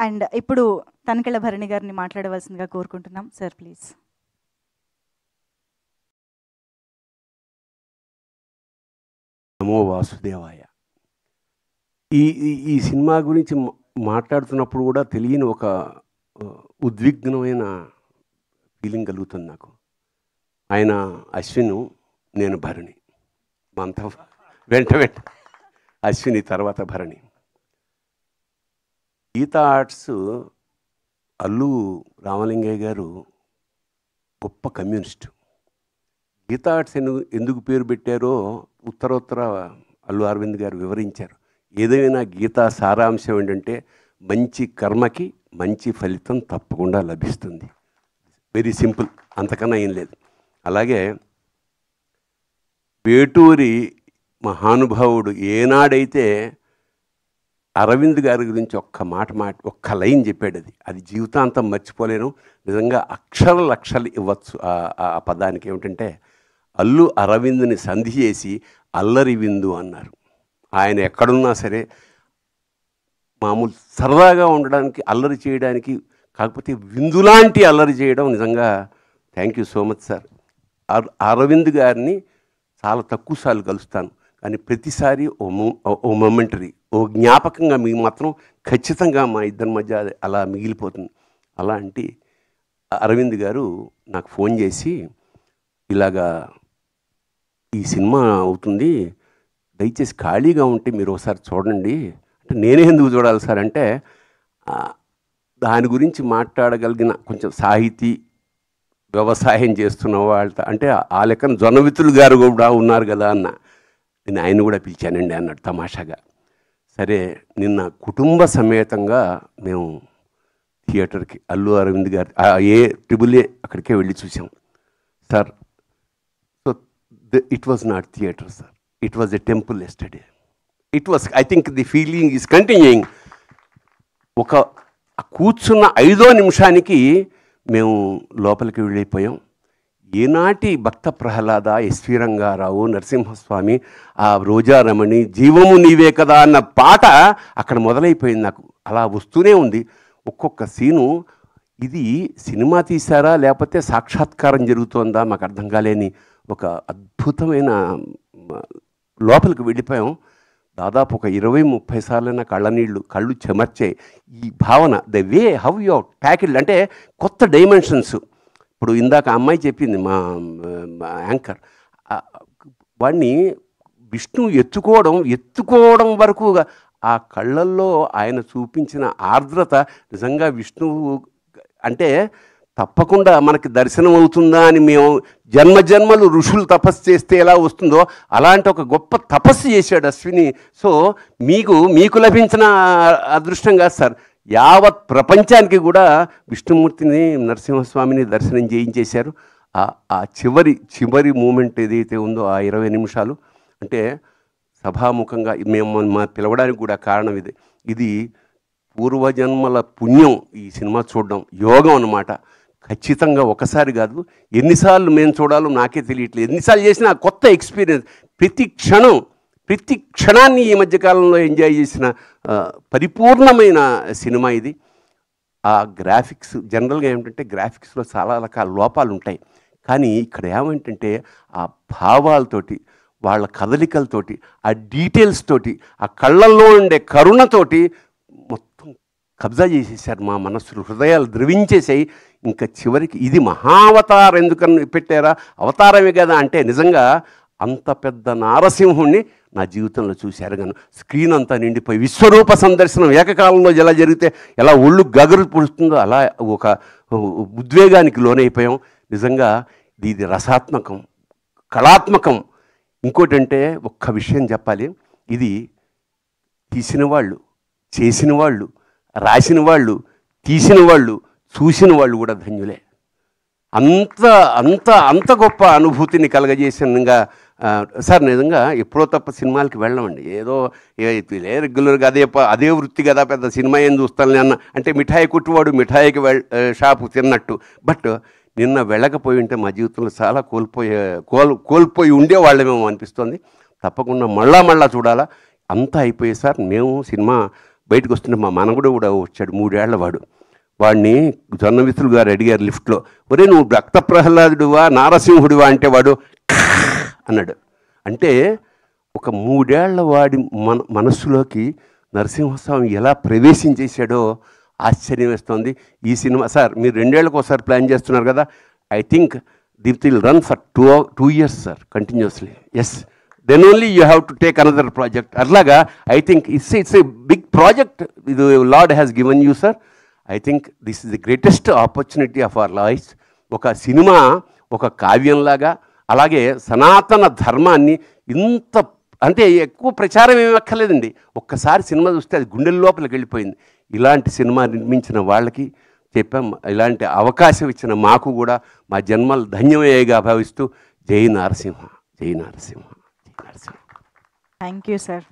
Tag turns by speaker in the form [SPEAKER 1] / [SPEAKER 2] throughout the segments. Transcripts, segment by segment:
[SPEAKER 1] And ఇప్పుడు తనికెళ్ళ భరణి గారిని మాట్లాడవలసిందిగా కోరుకుంటున్నాం. Sir please.
[SPEAKER 2] నమో వాసుదేవాయ. ఈ ఈ సినిమా గురించి మాట్లాడుతున్నప్పుడు కూడా తెలియని ఒక ఉద్విగ్నమైన ఫీలింగ్ కలుగుతుంది నాకు. ఆయన అశ్విను, నేను భరణి, అంతా వెంట అశ్విని తర్వాత భరణి. గీతా ఆర్ట్స్ అల్లు రామలింగయ్య గారు గొప్ప కమ్యూనిస్టు. గీతా ఆర్ట్స్ ఎందుకు పేరు పెట్టారో ఉత్తరోత్తర అల్లు అరవింద్ గారు వివరించారు. ఏదైనా గీతా సారాంశం ఏంటంటే మంచి కర్మకి మంచి ఫలితం తప్పకుండా లభిస్తుంది. వెరీ సింపుల్, అంతకన్నా ఏం లేదు. అలాగే వేటూరి మహానుభావుడు ఏనాడైతే అరవింద్ గారి గురించి ఒక్క లైన్ చెప్పాడు, అది జీవితాంతం మర్చిపోలేను. నిజంగా లక్షలు ఇవ్వచ్చు ఆ పదానికి. ఏమిటంటే అల్లు అరవింద్ని సంధి చేసి అల్లరి విందు అన్నారు. ఆయన ఎక్కడున్నా సరే మామూలు సరదాగా ఉండడానికి, అల్లరి చేయడానికి, కాకపోతే విందులాంటి అల్లరి చేయడం. నిజంగా thank you so much sir. Aravind గారిని చాలా తక్కువసార్లు కలుస్తాను, కానీ ప్రతిసారి ఓ మొమెంటరీ, ఓ జ్ఞాపకంగా మీకు మాత్రం ఖచ్చితంగా మా ఇద్దరి మధ్య అలా మిగిలిపోతుంది. అలాంటి అరవింద్ గారు నాకు ఫోన్ చేసి, ఇలాగా ఈ సినిమా అవుతుంది, దయచేసి ఖాళీగా ఉంటే మీరు ఒకసారి చూడండి అంటే, నేనే ఎందుకు చూడాలి సార్ అంటే, దాని గురించి మాట్లాడగలిగిన కొంచెం సాహితీ వ్యవసాయం చేస్తున్న వాళ్ళతో అంటే ఆ లెక్కన జొన్నవితులు గారు కూడా ఉన్నారు కదా అన్న. నేను ఆయన కూడా పిలిచానండి అన్నాడు తమాషాగా. సరే, నిన్న కుటుంబ సమేతంగా మేము థియేటర్కి అల్లు అరవింద్ గారి AAA అక్కడికే వెళ్ళి చూసాం sir. So it was not theatre sir, it was a temple yesterday. It was, I think the feeling is continuing. ఒక కూర్చున్న 5వ నిమిషానికి మేము లోపలికి వెళ్ళిపోయాం. ఏనాటి భక్త ప్రహ్లాద, ఎస్వి రంగారావు, నరసింహస్వామి, ఆ రోజారమణి, జీవము నీవే కదా అన్న పాట అక్కడ మొదలైపోయింది. నాకు అలా వస్తూనే ఉంది ఒక్కొక్క సీను. ఇది సినిమా తీశారా లేకపోతే సాక్షాత్కారం జరుగుతోందా మాకు అర్థం కాలేని ఒక అద్భుతమైన లోపలికి వెళ్ళిపోయాం. దాదాపు ఒక 20-30 సార్లైనా కళ్ళు చెమర్చే ఈ భావన, the way how you tackled, అంటే కొత్త డైమెన్షన్స్. ఇప్పుడు ఇందాక అమ్మాయి చెప్పింది, మా యాంకర్, వాడిని విష్ణు ఎత్తుకోవడం వరకు ఆ కళ్ళల్లో ఆయన చూపించిన ఆర్ద్రత నిజంగా విష్ణువు అంటే తప్పకుండా మనకి దర్శనం అవుతుందా అని మేము జన్మలు ఋషులు తపస్సు చేస్తే ఎలా వస్తుందో అలాంటి ఒక గొప్ప తపస్సు చేశాడు అశ్విని. సో మీకు లభించిన అదృష్టం కాదు సార్, యావత్ ప్రపంచానికి కూడా విష్ణుమూర్తిని, నరసింహస్వామిని దర్శనం చేయించేశారు. ఆ చివరి మూమెంట్ ఏదైతే ఉందో ఆ 20 నిమిషాలు, అంటే సభాముఖంగా మేము పిలవడానికి కూడా కారణం ఇది పూర్వజన్మల పుణ్యం. ఈ సినిమా చూడడం యోగం అన్నమాట. ఖచ్చితంగా ఒకసారి కాదు, ఎన్నిసార్లు మేము చూడాలో నాకే తెలియట్లేదు. ఎన్నిసార్లు చేసినా కొత్త ఎక్స్పీరియన్స్. ప్రతి క్షణాన్ని ఈ మధ్యకాలంలో ఎంజాయ్ చేసిన పరిపూర్ణమైన సినిమా ఇది. ఆ గ్రాఫిక్స్, జనరల్గా ఏమిటంటే గ్రాఫిక్స్లో చాలా రకాల లోపాలు ఉంటాయి, కానీ ఇక్కడ ఏమంటే ఆ భావాలతోటి, వాళ్ళ కదలికలతోటి, ఆ డీటెయిల్స్ తోటి, ఆ కళ్ళల్లో ఉండే కరుణతోటి మొత్తం కబ్జా చేసేసారు మా మనస్సులు, హృదయాలు ద్రవించేసాయి. ఇంకా చివరికి ఇది మహావతారం ఎందుకని పెట్టారా, అవతారమే కదా అంటే నిజంగా అంత పెద్ద నారసింహుణ్ణి నా జీవితంలో చూశారు. కానీ స్క్రీన్ అంతా నిండిపోయి విశ్వరూప సందర్శనం ఏకకాలంలో ఎలా జరిగితే ఎలా ఒళ్ళు గగురు పుడుతుందో అలా ఒక ఉద్వేగానికి లోనైపోయాం. నిజంగా ఇది రసాత్మకం, కళాత్మకం. ఇంకోటంటే ఒక్క విషయం చెప్పాలి, ఇది తీసిన వాళ్ళు, చేసిన వాళ్ళు, రాసిన వాళ్ళు, తీసిన వాళ్ళు, చూసిన వాళ్ళు కూడా ధన్యులే. అంత గొప్ప అనుభూతిని కలగజేసినగా సార్. నిజంగా ఎప్పుడో తప్ప సినిమాలకి వెళ్ళమండి, ఏదో రెగ్యులర్గా అదే వృత్తి కదా, పెద్ద సినిమా ఏం చూస్తాను అన్న అంటే మిఠాయి కుట్టువాడు మిఠాయికి షాపు తిన్నట్టు. బట్ నిన్న వెళ్ళకపోయి ఉంటే మా జీవితంలో చాలా కోల్పోయి ఉండేవాళ్ళమేమో అనిపిస్తుంది. తప్పకుండా మళ్ళా చూడాలా. అంతా అయిపోయే సార్, మేము సినిమా బయటకు వస్తుంటే మా మనవడు కూడా వచ్చాడు, 3 ఏళ్ల వాడు. వాడిని జొన్నవిత్రులు గారు అడిగారు లిఫ్ట్లో, ఒరే నువ్వు రక్త ప్రహ్లాదుడువా నారసింహుడివా అంటే వాడు అన్నాడు. అంటే ఒక 3 ఏళ్ల వాడి మనస్సులోకి నరసింహస్వామి ఎలా ప్రవేశించేశాడో ఆశ్చర్యం వేస్తోంది. ఈ సినిమా సార్ మీరు 2 ఏళ్ళకి ఒకసారి ప్లాన్ చేస్తున్నారు కదా, I think Deepti will run for 2 years sir continuously. Yes, then only you have to take another project. అట్లాగా I think it's a big project ఇది Lord has given you sir. I think this is the greatest opportunity of our life. ఒక cinema ఒక కావ్యంలాగా, అలాగే సనాతన ధర్మాన్ని ఇంత అంటే ఎక్కువ ప్రచారం ఏమి అక్కర్లేదండి, ఒక్కసారి సినిమా చూస్తే అది గుండెల లోపలికి వెళ్ళిపోయింది. ఇలాంటి సినిమా నిర్మించిన వాళ్ళకి చెప్పాం, ఇలాంటి అవకాశం ఇచ్చిన మాకు కూడా మా జన్మలు ధన్యమయ్యేగా భావిస్తూ జై నరసింహ, జై నరసింహ, జై నరసింహ.
[SPEAKER 1] Thank you sir.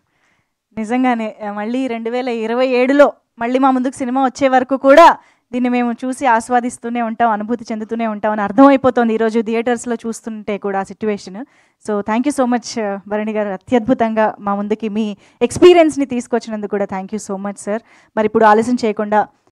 [SPEAKER 1] నిజంగానే మళ్ళీ 2027లో మళ్ళీ మా ముందుకు సినిమా వచ్చే వరకు కూడా దీన్ని మేము చూసి ఆస్వాదిస్తూనే ఉంటాం, అనుభూతి చెందుతూనే ఉంటాం అని అర్థమైపోతుంది ఈరోజు థియేటర్స్లో చూస్తుంటే కూడా situation. So thank you so much Bharani garu, అత్యద్భుతంగా మా ముందుకి మీ ఎక్స్పీరియన్స్ని తీసుకొచ్చినందుకు కూడా thank you so much sir. మరి ఇప్పుడు ఆలస్యం చేయకుండా